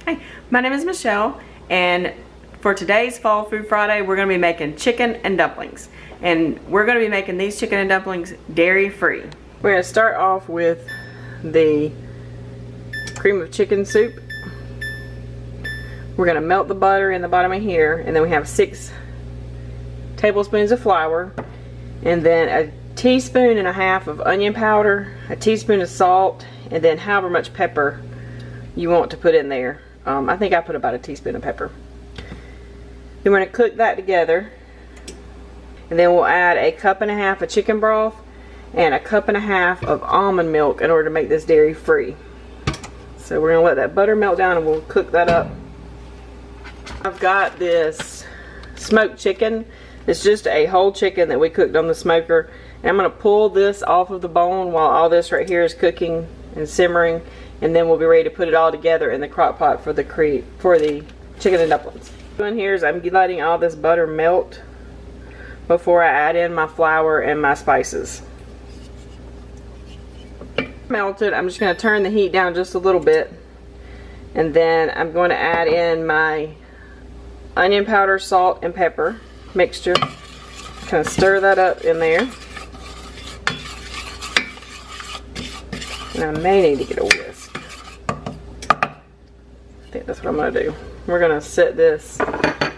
Hi, my name is Michelle, and for today's Fall Food Friday, we're going to be making chicken and dumplings. And we're going to be making these chicken and dumplings dairy-free. We're going to start off with the cream of chicken soup. We're going to melt the butter in the bottom of here, and then we have 6 tablespoons of flour, and then a teaspoon and a half of onion powder, a teaspoon of salt, and then however much pepper you want to put in there. I think I put about a teaspoon of pepper. Then we're going to cook that together, and then we'll add a cup and a half of chicken broth and a cup and a half of almond milk in order to make this dairy free. So we're going to let that butter melt down and we'll cook that up. I've got this smoked chicken. It's just a whole chicken that we cooked on the smoker, and I'm going to pull this off of the bone while all this right here is cooking and simmering, and then we'll be ready to put it all together in the crock pot for the chicken and dumplings. What I'm doing here is I'm letting all this butter melt before I add in my flour and my spices. Melted, I'm just going to turn the heat down just a little bit, and then I'm going to add in my onion powder, salt, and pepper mixture. Kind of stir that up in there. And I may need to get a whisk. I think that's what I'm going to do. We're going to set this. I'm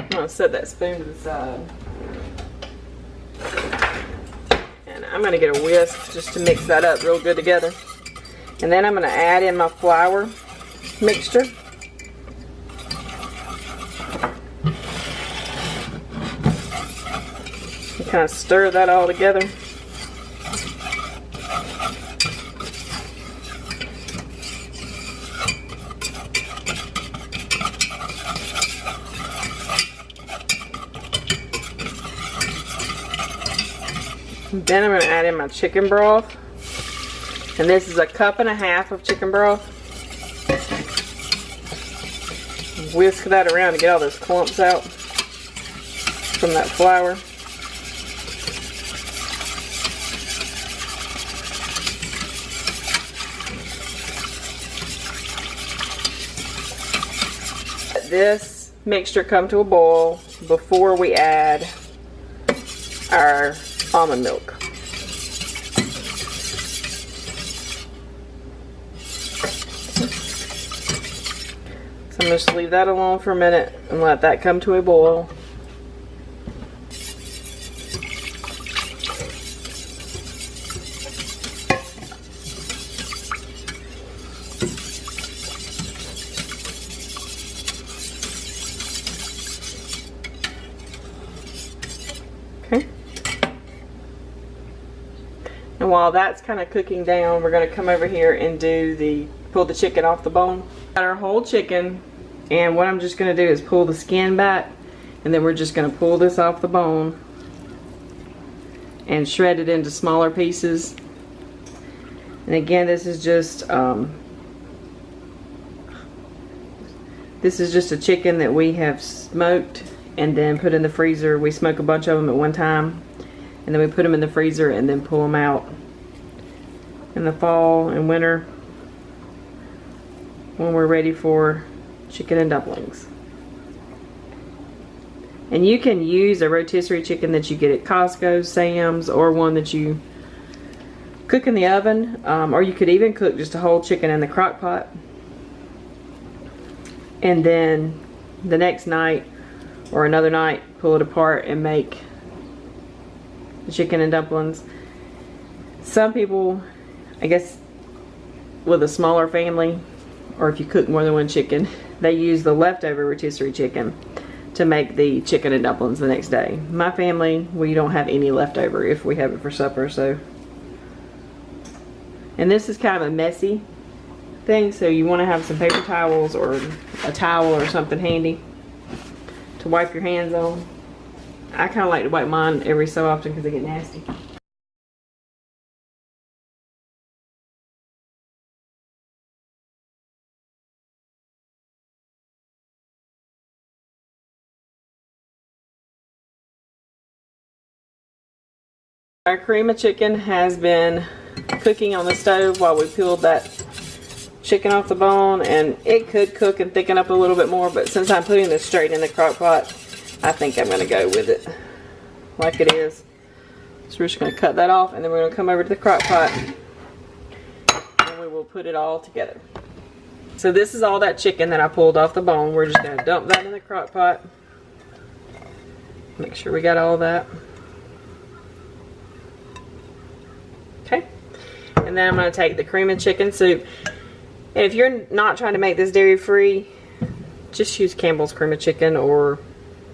going to set that spoon to the side. And I'm going to get a whisk just to mix that up real good together. And then I'm going to add in my flour mixture. And kind of stir that all together. Then I'm going to add in my chicken broth, and this is a cup and a half of chicken broth. Whisk that around to get all those clumps out from that flour. Let this mixture come to a boil before we add our almond milk. So I'm just leave that alone for a minute and let that come to a boil. Okay. And while that's kind of cooking down, we're going to come over here and pull the chicken off the bone. Got our whole chicken, and what I'm just going to do is pull the skin back, and then we're just going to pull this off the bone and shred it into smaller pieces. And again, this is just a chicken that we have smoked and then put in the freezer. We smoke a bunch of them at one time, and then we put them in the freezer and then pull them out in the fall and winter when we're ready for chicken and dumplings. And you can use a rotisserie chicken that you get at Costco, Sam's, or one that you cook in the oven, or you could even cook just a whole chicken in the crock pot, and then the next night or another night pull it apart and make the chicken and dumplings. Some people, I guess with a smaller family, or if you cook more than one chicken, they use the leftover rotisserie chicken to make the chicken and dumplings the next day. My family, we don't have any leftover if we have it for supper. So, and this is kind of a messy thing, so you want to have some paper towels or a towel or something handy to wipe your hands on. I kind of like to wipe mine every so often because they get nasty. Our cream of chicken has been cooking on the stove while we peeled that chicken off the bone, and it could cook and thicken up a little bit more, but since I'm putting this straight in the crock pot, I think I'm going to go with it like it is. So we're just going to cut that off, and then we're going to come over to the crock pot and we will put it all together. So this is all that chicken that I pulled off the bone. We're just going to dump that in the crock pot. Make sure we got all that. Okay. And then I'm going to take the cream and chicken soup. And if you're not trying to make this dairy free, just use Campbell's cream of chicken or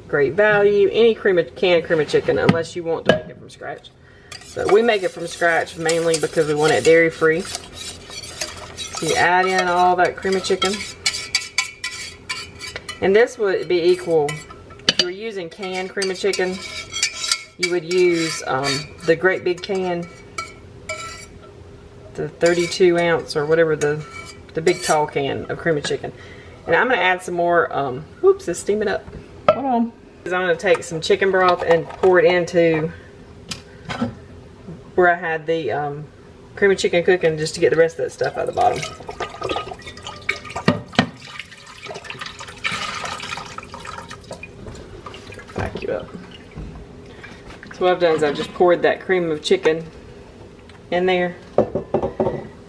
Great Value, any canned cream of chicken, unless you want to make it from scratch. So we make it from scratch mainly because we want it dairy free. So you add in all that cream of chicken. And this would be equal, if you were using canned cream of chicken, you would use the great big can, the 32 ounce or whatever, the big tall can of cream of chicken. And I'm going to add some more, whoops, it's steaming up. Hold on. I'm going to take some chicken broth and pour it into where I had the cream of chicken cooking, just to get the rest of that stuff out of the bottom. Back you up. So what I've done is I've just poured that cream of chicken in there,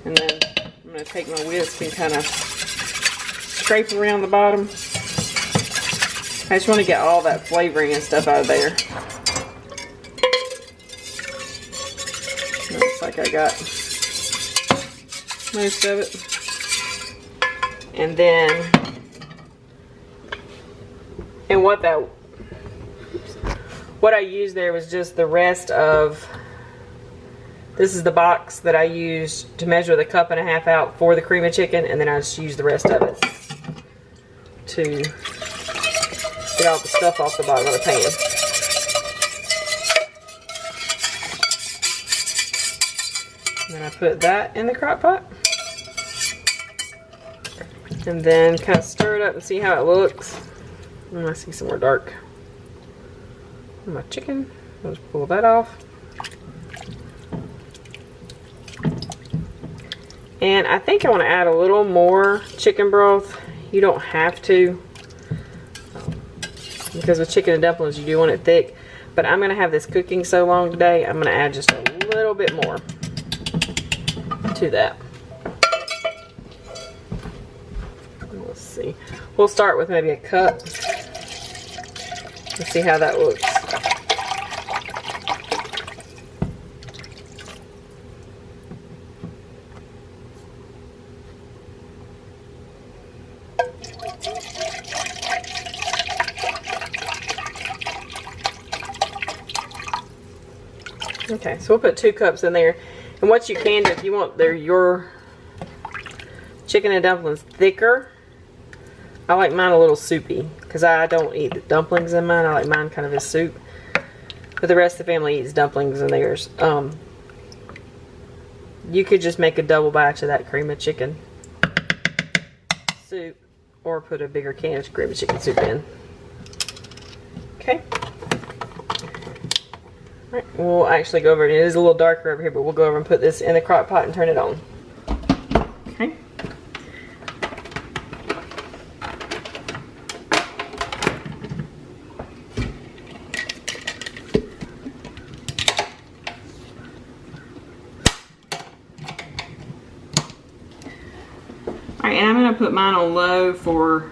and then I'm going to take my whisk and kind of scrape around the bottom. I just want to get all that flavoring and stuff out of there. Looks like I got most of it. And then, and what I used there was just the rest of, this is the box that I used to measure the 1.5 cups out for the cream of chicken, and then I just used the rest of it to get all the stuff off the bottom of the pan. And then I put that in the crock pot. And then kind of stir it up and see how it looks. I see some more dark. My chicken, I'll just pull that off. And I think I want to add a little more chicken broth. You don't have to, because with chicken and dumplings you do want it thick. But I'm going to have this cooking so long today, I'm going to add just a little bit more to that. Let's see. We'll start with maybe a cup. Let's see how that looks. Okay, so we'll put 2 cups in there. And what you can do, if you want your chicken and dumplings thicker, I like mine a little soupy, because I don't eat the dumplings in mine. I like mine kind of as soup. But the rest of the family eats dumplings in theirs. You could just make a double batch of that cream of chicken soup, or put a bigger can of cream of chicken soup in. Okay. Alright, we'll actually go over it. It is a little darker over here, but we'll go over and put this in the crock pot and turn it on. Okay. Alright, and I'm going to put mine on low for,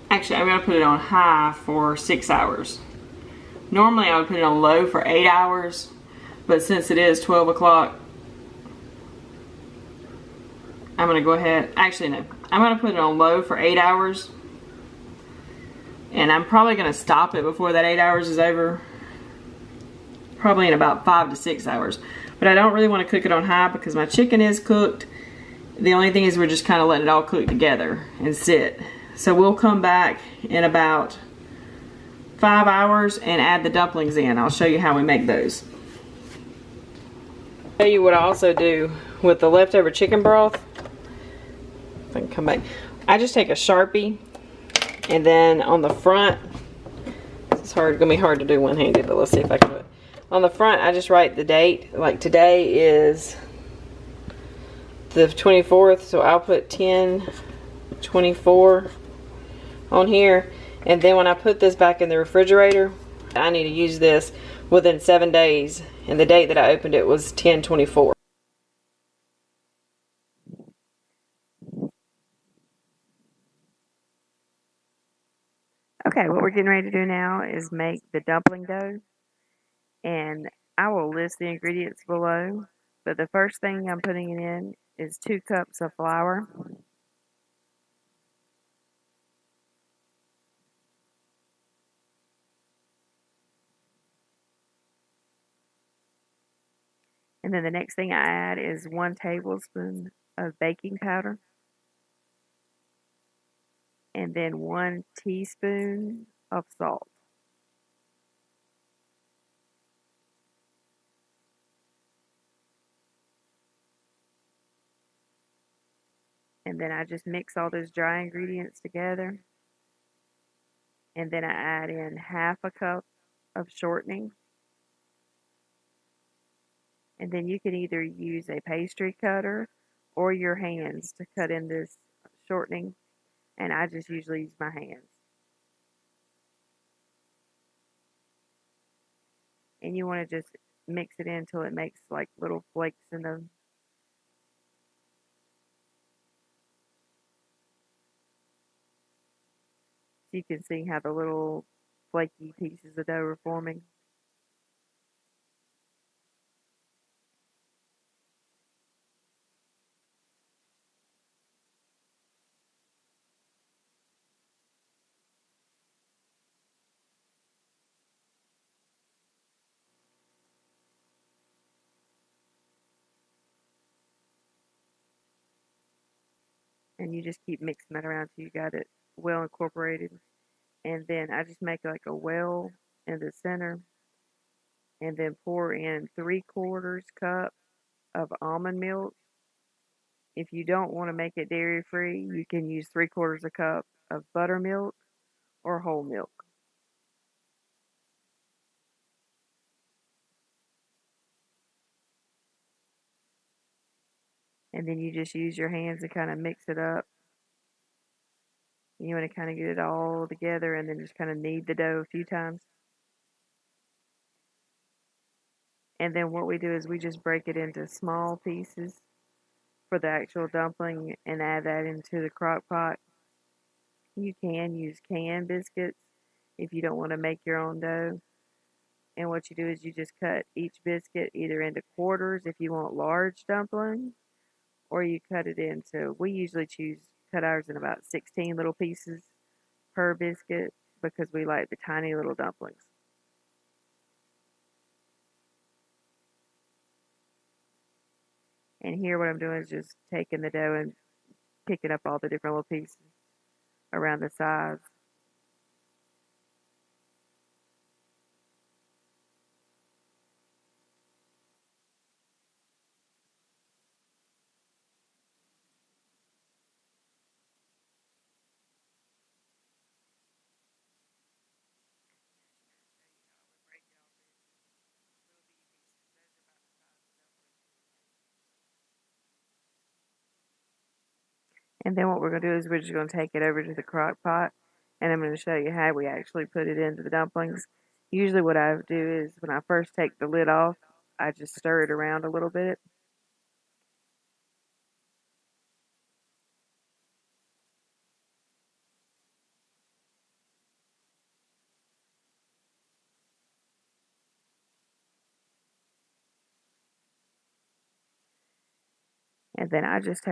actually I'm going to put it on high for 6 hours. Normally I would put it on low for 8 hours, but since it is 12 o'clock, I'm going to go ahead, actually no, I'm going to put it on low for 8 hours, and I'm probably going to stop it before that 8 hours is over, probably in about 5 to 6 hours. But I don't really want to cook it on high because my chicken is cooked. The only thing is we're just kind of letting it all cook together and sit. So we'll come back in about 5 hours and add the dumplings in. I'll show you how we make those. I'll show you what I also do with the leftover chicken broth. If I can come back. I just take a Sharpie, and then on the front, it's gonna be hard to do one-handed, but let's see if I can do it. On the front, I just write the date. Like today is the 24th, so I'll put 10/24 on here. And then when I put this back in the refrigerator, I need to use this within 7 days. And the date that I opened it was 10/24. Okay, what we're getting ready to do now is make the dumpling dough. And I will list the ingredients below. But the first thing I'm putting it in is 2 cups of flour. And then the next thing I add is 1 tablespoon of baking powder. And then 1 teaspoon of salt. And then I just mix all those dry ingredients together. And then I add in 1/2 cup of shortening. And then you can either use a pastry cutter or your hands to cut in this shortening. And I just usually use my hands. And you want to just mix it in until it makes like little flakes in the. You can see how the little flaky pieces of dough are forming. And you just keep mixing that around till you got it well incorporated. And then I just make like a well in the center and then pour in 3/4 cup of almond milk. If you don't want to make it dairy free, you can use 3/4 a cup of buttermilk or whole milk. And then you just use your hands to kind of mix it up. You want to kind of get it all together and then just kind of knead the dough a few times. And then what we do is we just break it into small pieces for the actual dumpling and add that into the crock pot. You can use canned biscuits if you don't want to make your own dough. And what you do is you just cut each biscuit either into quarters if you want large dumplings, or you cut it into, we usually cut ours in about 16 little pieces per biscuit because we like the tiny little dumplings. And here what I'm doing is just taking the dough and picking up all the different little pieces around the sides. And then what we're going to do is we're just going to take it over to the crock pot and I'm going to show you how we actually put it into the dumplings. Usually what I do is when I first take the lid off, I just stir it around a little bit. And then I just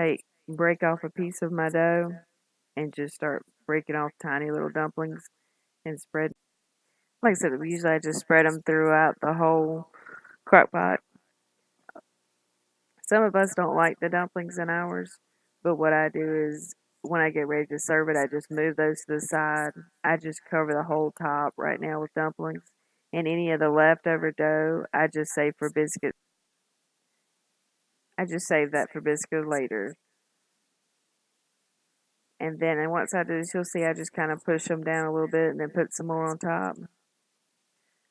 break off a piece of my dough and just start breaking off tiny little dumplings and spread. Like I said, usually I just spread them throughout the whole crock pot. Some of us don't like the dumplings in ours, but what I do is when I get ready to serve it, I just move those to the side. I just cover the whole top right now with dumplings. And any of the leftover dough, I just save for biscuits. I just save that for biscuits later. And once I do this, you'll see I just kind of push them down a little bit and then put some more on top.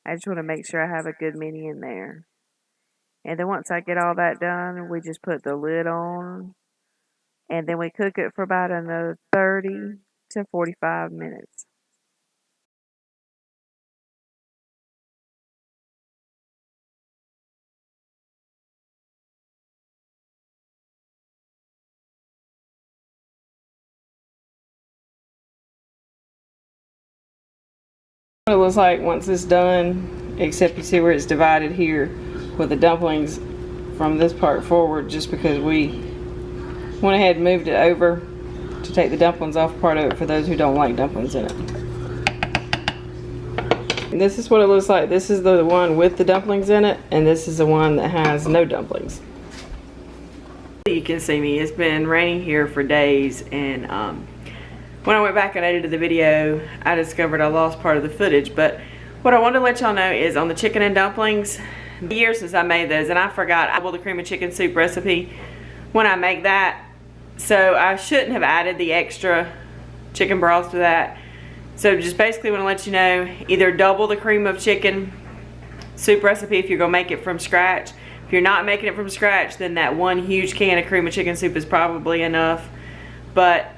I just want to make sure I have a good many in there. And then once I get all that done, we just put the lid on. And then we cook it for about another 30 to 45 minutes. What it looks like once it's done, except you see where it's divided here with the dumplings from this part forward, just because we went ahead and moved it over to take the dumplings off part of it for those who don't like dumplings in it. And this is what it looks like. This is the one with the dumplings in it, and this is the one that has no dumplings. You can see me. It's been raining here for days, and when I went back and edited the video, I discovered I lost part of the footage. But what I wanted to let y'all know is on the chicken and dumplings, years since I made those, and I forgot I double the cream of chicken soup recipe when I make that. So I shouldn't have added the extra chicken broth to that. So just basically want to let you know, either double the cream of chicken soup recipe if you're going to make it from scratch. If you're not making it from scratch, then that one huge can of cream of chicken soup is probably enough. But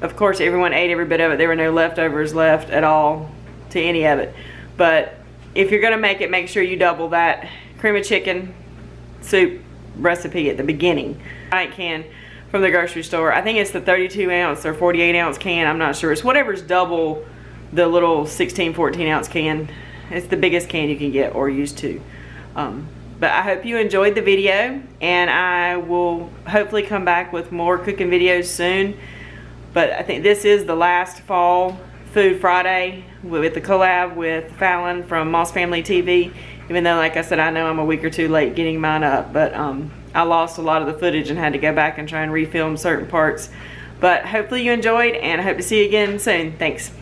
of course, everyone ate every bit of it. There were no leftovers left at all to any of it. But if you're going to make it, make sure you double that cream of chicken soup recipe at the beginning. Giant can from the grocery store. I think it's the 32 ounce or 48 ounce can. I'm not sure. It's whatever's double the little 16, 14 ounce can. It's the biggest can you can get or use to. But I hope you enjoyed the video, and I will hopefully come back with more cooking videos soon. But I think this is the last fall Food Friday with the collab with Fallon from Moss Family TV. Even though, like I said, I know I'm a week or two late getting mine up. But I lost a lot of the footage and had to go back and try and refilm certain parts. But hopefully you enjoyed, and I hope to see you again soon. Thanks.